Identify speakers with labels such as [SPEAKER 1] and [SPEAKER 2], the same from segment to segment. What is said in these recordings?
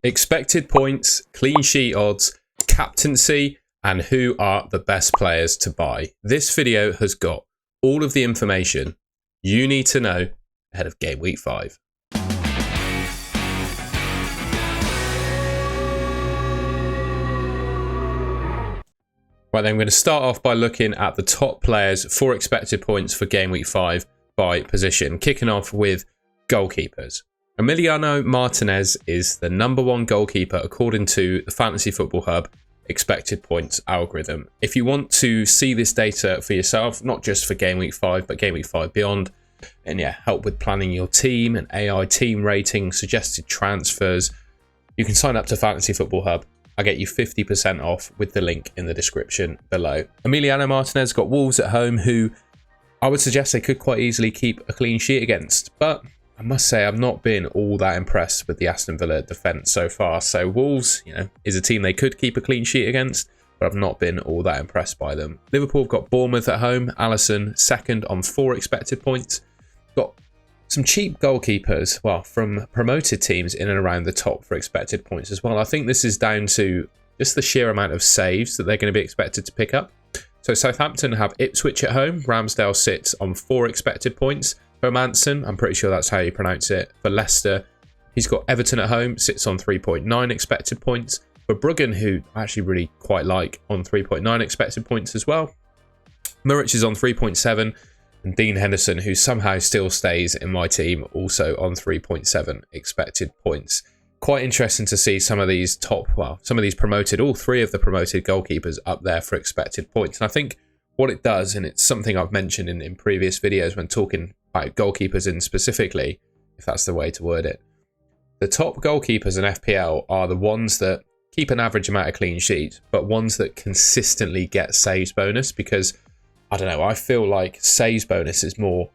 [SPEAKER 1] Expected points, clean sheet odds, captaincy, and who are the best players to buy. This video has got all of the information you need to know ahead of game week 5. Right, then I'm going to start off by looking at the top players for expected points for game week 5 by position, kicking off with goalkeepers. Emiliano Martinez is the #1 goalkeeper according to the Fantasy Football Hub expected points algorithm. If you want to see this data for yourself, not just for game week 5, but game week 5 beyond, and yeah, help with planning your team and AI team rating, suggested transfers, you can sign up to Fantasy Football Hub. I'll get you 50% off with the link in the description below. Emiliano Martinez got Wolves at home, who I would suggest they could quite easily keep a clean sheet against, but I must say I've not been all that impressed with the Aston Villa defence so far. So Wolves, is a team they could keep a clean sheet against, but I've not been all that impressed by them. Liverpool have got Bournemouth at home. Alisson second on 4 expected points. Got some cheap goalkeepers, well, from promoted teams in and around the top for expected points as well. I think this is down to just the sheer amount of saves that they're going to be expected to pick up. So Southampton have Ipswich at home. Ramsdale sits on 4 expected points. Hermansen, I'm pretty sure that's how you pronounce it. For Leicester, he's got Everton at home, sits on 3.9 expected points. For Bruggen, who I actually really quite like, on 3.9 expected points as well. Muric is on 3.7. And Dean Henderson, who somehow still stays in my team, also on 3.7 expected points. Quite interesting to see some of these some of these promoted, all 3 of the promoted goalkeepers up there for expected points. And I think what it does, and it's something I've mentioned in previous videos when talking about goalkeepers in specifically, if that's the way to word it, the top goalkeepers in FPL are the ones that keep an average amount of clean sheets, but ones that consistently get saves bonus, because I don't know, I feel like saves bonus is more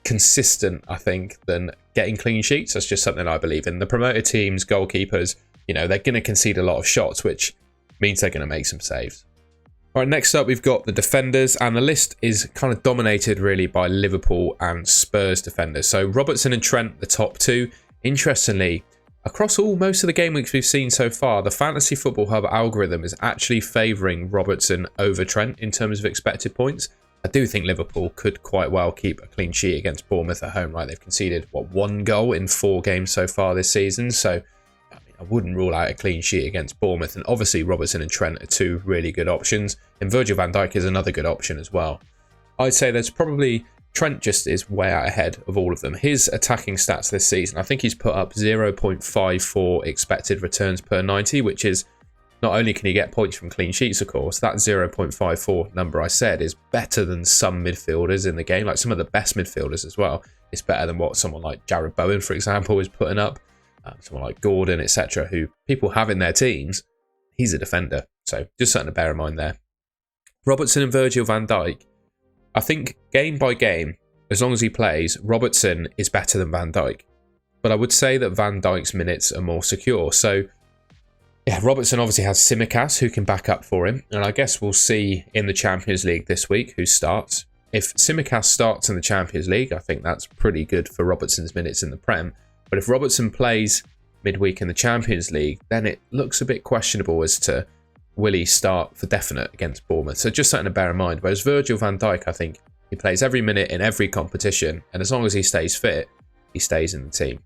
[SPEAKER 1] consistent, I think, than getting clean sheets. That's just something I believe in. The promoted teams, goalkeepers, they're going to concede a lot of shots, which means they're going to make some saves. All right, next up, we've got the defenders, and the list is kind of dominated really by Liverpool and Spurs defenders. So Robertson and Trent, the top 2. Interestingly, across most of the game weeks we've seen so far, the Fantasy Football Hub algorithm is actually favouring Robertson over Trent in terms of expected points. I do think Liverpool could quite well keep a clean sheet against Bournemouth at home, right? They've conceded, 1 goal in 4 games so far this season. So I wouldn't rule out a clean sheet against Bournemouth. And obviously Robertson and Trent are 2 really good options. And Virgil van Dijk is another good option as well. I'd say there's probably... Trent just is way out ahead of all of them. His attacking stats this season, I think he's put up 0.54 expected returns per 90, which is, not only can he get points from clean sheets, of course, that 0.54 number I said is better than some midfielders in the game, like some of the best midfielders as well. It's better than what someone like Jared Bowen, for example, is putting up, someone like Gordon, etc., who people have in their teams. He's a defender, so just something to bear in mind there. Robertson and Virgil van Dijk, I think game by game, as long as he plays, Robertson is better than Van Dijk. But I would say that Van Dijk's minutes are more secure. So, yeah, Robertson obviously has Tsimikas who can back up for him. And I guess we'll see in the Champions League this week who starts. If Tsimikas starts in the Champions League, I think that's pretty good for Robertson's minutes in the Prem. But if Robertson plays midweek in the Champions League, then it looks a bit questionable as to will he start for definite against Bournemouth? So just something to bear in mind. Whereas Virgil van Dijk, I think he plays every minute in every competition. And as long as he stays fit, he stays in the team.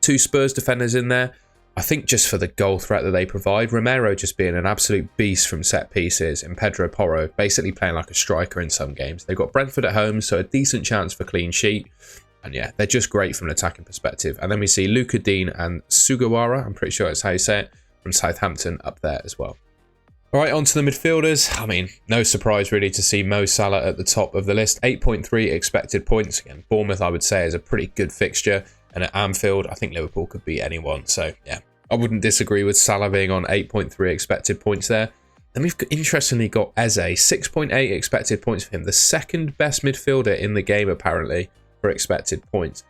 [SPEAKER 1] 2 Spurs defenders in there. I think just for the goal threat that they provide. Romero just being an absolute beast from set pieces. And Pedro Porro basically playing like a striker in some games. They've got Brentford at home, so a decent chance for clean sheet. And yeah, they're just great from an attacking perspective. And then we see Luka Dean and Sugawara, I'm pretty sure that's how you say it, from Southampton up there as well. All right, on to the midfielders. I mean, no surprise really to see Mo Salah at the top of the list. 8.3 expected points. Again, Bournemouth, I would say, is a pretty good fixture. And at Anfield, I think Liverpool could beat anyone. So, yeah, I wouldn't disagree with Salah being on 8.3 expected points there. Then we've interestingly got Eze, 6.8 expected points for him. The second best midfielder in the game, apparently, for expected points.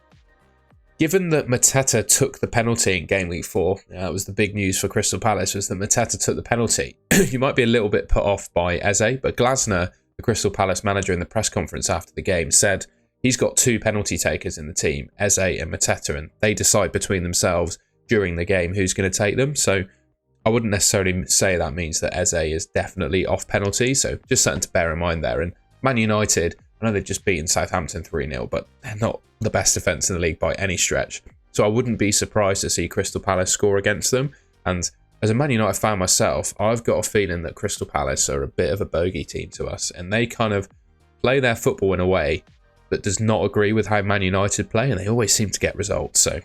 [SPEAKER 1] Given that Mateta took the penalty in game week 4, that was the big news for Crystal Palace, was that Mateta took the penalty. You might be a little bit put off by Eze, but Glasner, the Crystal Palace manager in the press conference after the game, said he's got 2 penalty takers in the team, Eze and Mateta, and they decide between themselves during the game who's going to take them. So I wouldn't necessarily say that means that Eze is definitely off penalty. So just something to bear in mind there. And Man United, I know they've just beaten Southampton 3-0, but they're not the best defence in the league by any stretch. So I wouldn't be surprised to see Crystal Palace score against them. And as a Man United fan myself, I've got a feeling that Crystal Palace are a bit of a bogey team to us. And they kind of play their football in a way that does not agree with how Man United play. And they always seem to get results. So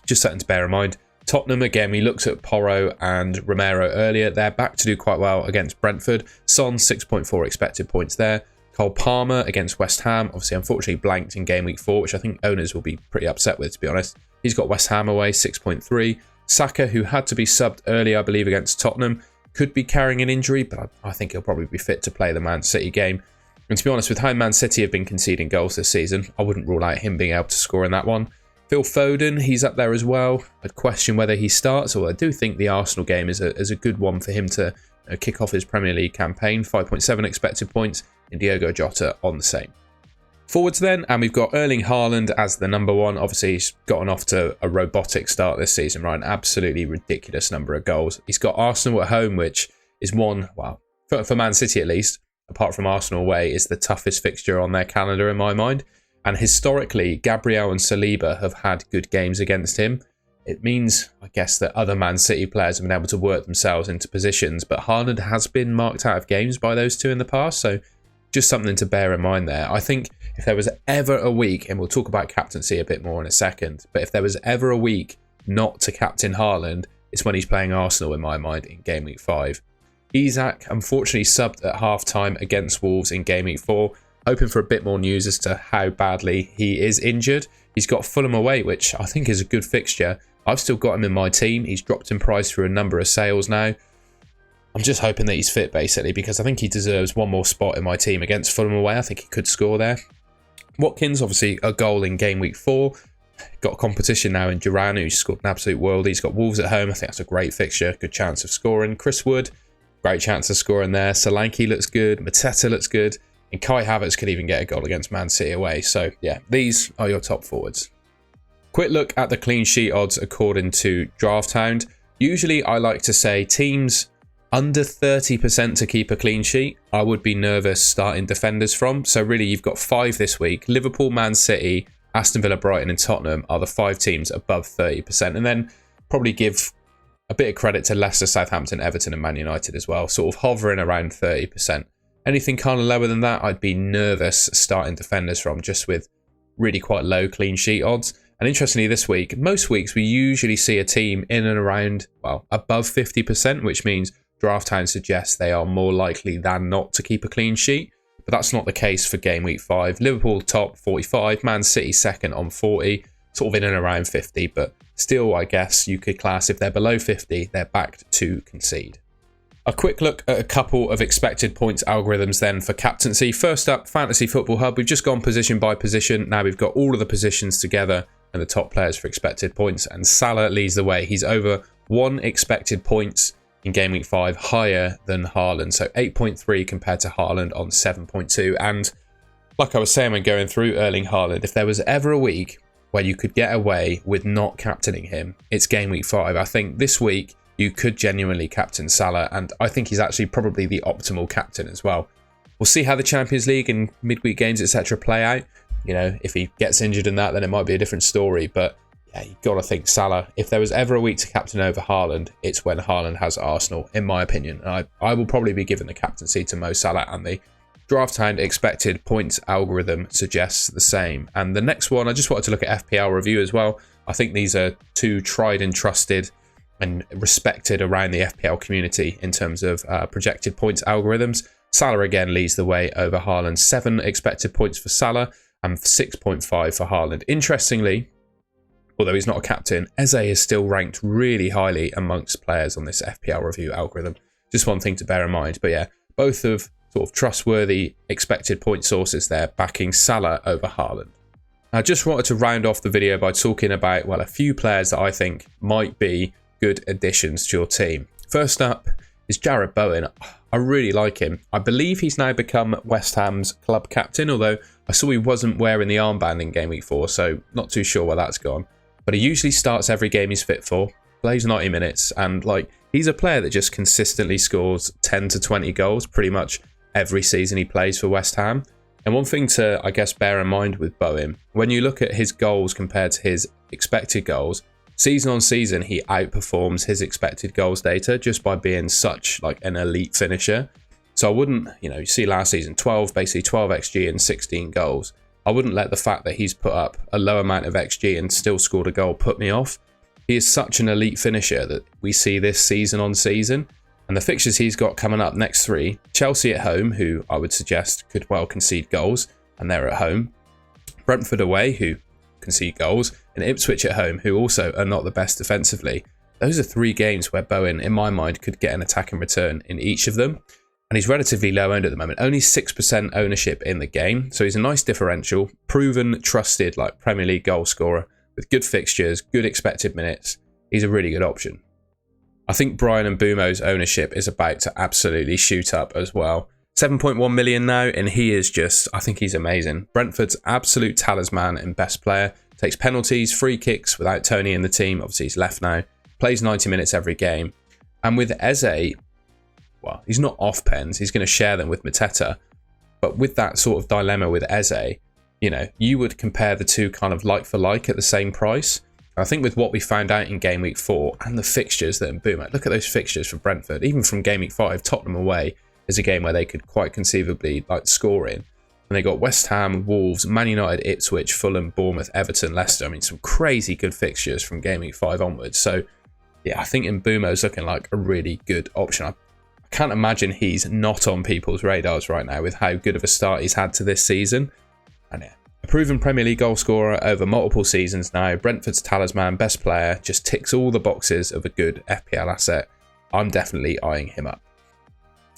[SPEAKER 1] just something to bear in mind. Tottenham, again, we looked at Porro and Romero earlier. They're back to do quite well against Brentford. Son, 6.4 expected points there. Cole Palmer against West Ham. Obviously, unfortunately, blanked in game week 4, which I think owners will be pretty upset with, to be honest. He's got West Ham away, 6.3. Saka, who had to be subbed early, I believe, against Tottenham, could be carrying an injury, but I think he'll probably be fit to play the Man City game. And to be honest, with how Man City have been conceding goals this season, I wouldn't rule out him being able to score in that one. Phil Foden, he's up there as well. I'd question whether he starts, although I do think the Arsenal game is a good one for him to kick off his Premier League campaign. 5.7 expected points, and Diogo Jota on the same. Forwards then, and we've got Erling Haaland as the number one. Obviously, he's gotten off to a robotic start this season, right? An absolutely ridiculous number of goals. He's got Arsenal at home, which is one, well, for Man City at least, apart from Arsenal away, is the toughest fixture on their calendar in my mind. And historically, Gabriel and Saliba have had good games against him. It means, I guess, that other Man City players have been able to work themselves into positions, but Haaland has been marked out of games by those two in the past, so just something to bear in mind there. I think if there was ever a week, and we'll talk about captaincy a bit more in a second, but if there was ever a week not to captain Haaland, it's when he's playing Arsenal in my mind in Game Week 5. Isak, unfortunately, subbed at half-time against Wolves in Game Week 4. Hoping for a bit more news as to how badly he is injured. He's got Fulham away, which I think is a good fixture. I've still got him in my team. He's dropped in price through a number of sales now. I'm just hoping that he's fit, basically, because I think he deserves one more spot in my team against Fulham away. I think he could score there. Watkins, obviously, a goal in Game Week 4. Got competition now in Duran, who's scored an absolute worldie. He's got Wolves at home. I think that's a great fixture. Good chance of scoring. Chris Wood, great chance of scoring there. Solanke looks good. Mateta looks good. And Kai Havertz could even get a goal against Man City away. So, yeah, these are your top forwards. Quick look at the clean sheet odds according to Drafthound. Usually, I like to say teams under 30% to keep a clean sheet, I would be nervous starting defenders from. So, really, you've got 5 this week. Liverpool, Man City, Aston Villa, Brighton and Tottenham are the 5 teams above 30%. And then probably give a bit of credit to Leicester, Southampton, Everton and Man United as well. Sort of hovering around 30%. Anything kind of lower than that, I'd be nervous starting defenders from, just with really quite low clean sheet odds. And interestingly, this week, most weeks we usually see a team in and around, well, above 50%, which means Drafthound suggests they are more likely than not to keep a clean sheet. But that's not the case for Game Week 5. Liverpool top 45, Man City second on 40, sort of in and around 50. But still, I guess you could class if they're below 50, they're backed to concede. A quick look at a couple of expected points algorithms then for captaincy. First up, Fantasy Football Hub. We've just gone position by position. Now we've got all of the positions together and the top players for expected points. And Salah leads the way. He's over 1 expected points in Game Week 5, higher than Haaland. So 8.3 compared to Haaland on 7.2. And like I was saying when going through Erling Haaland, if there was ever a week where you could get away with not captaining him, it's Game Week 5. I think this week you could genuinely captain Salah, and I think he's actually probably the optimal captain as well. We'll see how the Champions League and midweek games, etc. play out. You know, if he gets injured in that, then it might be a different story. But yeah, you've got to think Salah. If there was ever a week to captain over Haaland, it's when Haaland has Arsenal, in my opinion. I will probably be giving the captaincy to Mo Salah, and the Drafthound expected points algorithm suggests the same. And the next one, I just wanted to look at FPL review as well. I think these are 2 tried and trusted and respected around the FPL community in terms of projected points algorithms. Salah again leads the way over Haaland. 7 expected points for Salah and 6.5 for Haaland. Interestingly, although he's not a captain, Eze is still ranked really highly amongst players on this FPL review algorithm. Just one thing to bear in mind. But yeah, both of sort of trustworthy expected point sources there backing Salah over Haaland. I just wanted to round off the video by talking about, well, a few players that I think might be good additions to your team. First up is Jarrod Bowen. I really like him. I believe he's now become West Ham's club captain, although I saw he wasn't wearing the armband in Game Week 4, so not too sure where that's gone. but he usually starts every game he's fit for, plays 90 minutes, and like he's a player that just consistently scores 10 to 20 goals pretty much every season he plays for West Ham. And one thing to, I guess, bear in mind with Bowen, when you look at his goals compared to his expected goals, season on season, he outperforms his expected goals data just by being such like an elite finisher. So I wouldn't, you see last season, basically 12 XG and 16 goals. I wouldn't let the fact that he's put up a low amount of XG and still scored a goal put me off. He is such an elite finisher that we see this season on season. And the fixtures he's got coming up next 3, Chelsea at home, who I would suggest could well concede goals, and they're at home. Brentford away, who concede goals, and Ipswich at home, who also are not the best defensively. Those are 3 games where Bowen, in my mind, could get an attacking return in each of them. And he's relatively low owned at the moment, only 6% ownership in the game. So he's a nice differential, proven, trusted like Premier League goal scorer with good fixtures, good expected minutes. He's a really good option. I think Brian Mbeumo's ownership is about to absolutely shoot up as well. 7.1 million now, and he is just, I think he's amazing. Brentford's absolute talisman and best player. Takes penalties, free kicks without Tony in the team. Obviously, he's left now. Plays 90 minutes every game. And with Eze, well, he's not off pens. He's going to share them with Mateta. But with that sort of dilemma with Eze, you would compare the two kind of like for like at the same price. I think with what we found out in Game Week 4 and the fixtures that Mbeumo, look at those fixtures for Brentford. Even from Game Week 5, Tottenham away is a game where they could quite conceivably score in. And they got West Ham, Wolves, Man United, Ipswich, Fulham, Bournemouth, Everton, Leicester. I mean, some crazy good fixtures from Game Week 5 onwards. So, yeah, I think Mbeumo's looking like a really good option. I can't imagine he's not on people's radars right now with how good of a start he's had to this season. And yeah, a proven Premier League goal scorer over multiple seasons now. Brentford's talisman, best player, just ticks all the boxes of a good FPL asset. I'm definitely eyeing him up.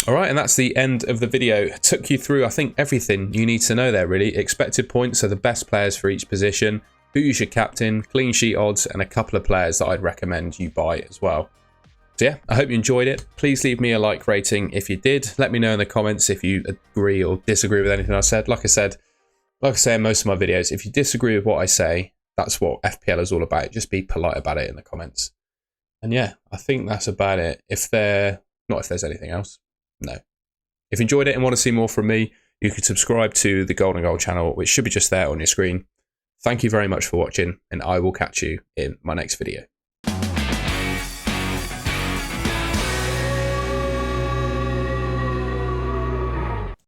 [SPEAKER 1] All right, and that's the end of the video. Took you through, I think, everything you need to know there, really. Expected points are the best players for each position, who you should captain, clean sheet odds, and a couple of players that I'd recommend you buy as well. So yeah, I hope you enjoyed it. Please leave me a like rating if you did. Let me know in the comments if you agree or disagree with anything I said. Like I say in most of my videos, if you disagree with what I say, that's what FPL is all about. Just be polite about it in the comments. And yeah, I think that's about it. Not if there's anything else. No. If you enjoyed it and want to see more from me, you can subscribe to the Golden Goal channel, which should be just there on your screen. Thank you very much for watching, and I will catch you in my next video.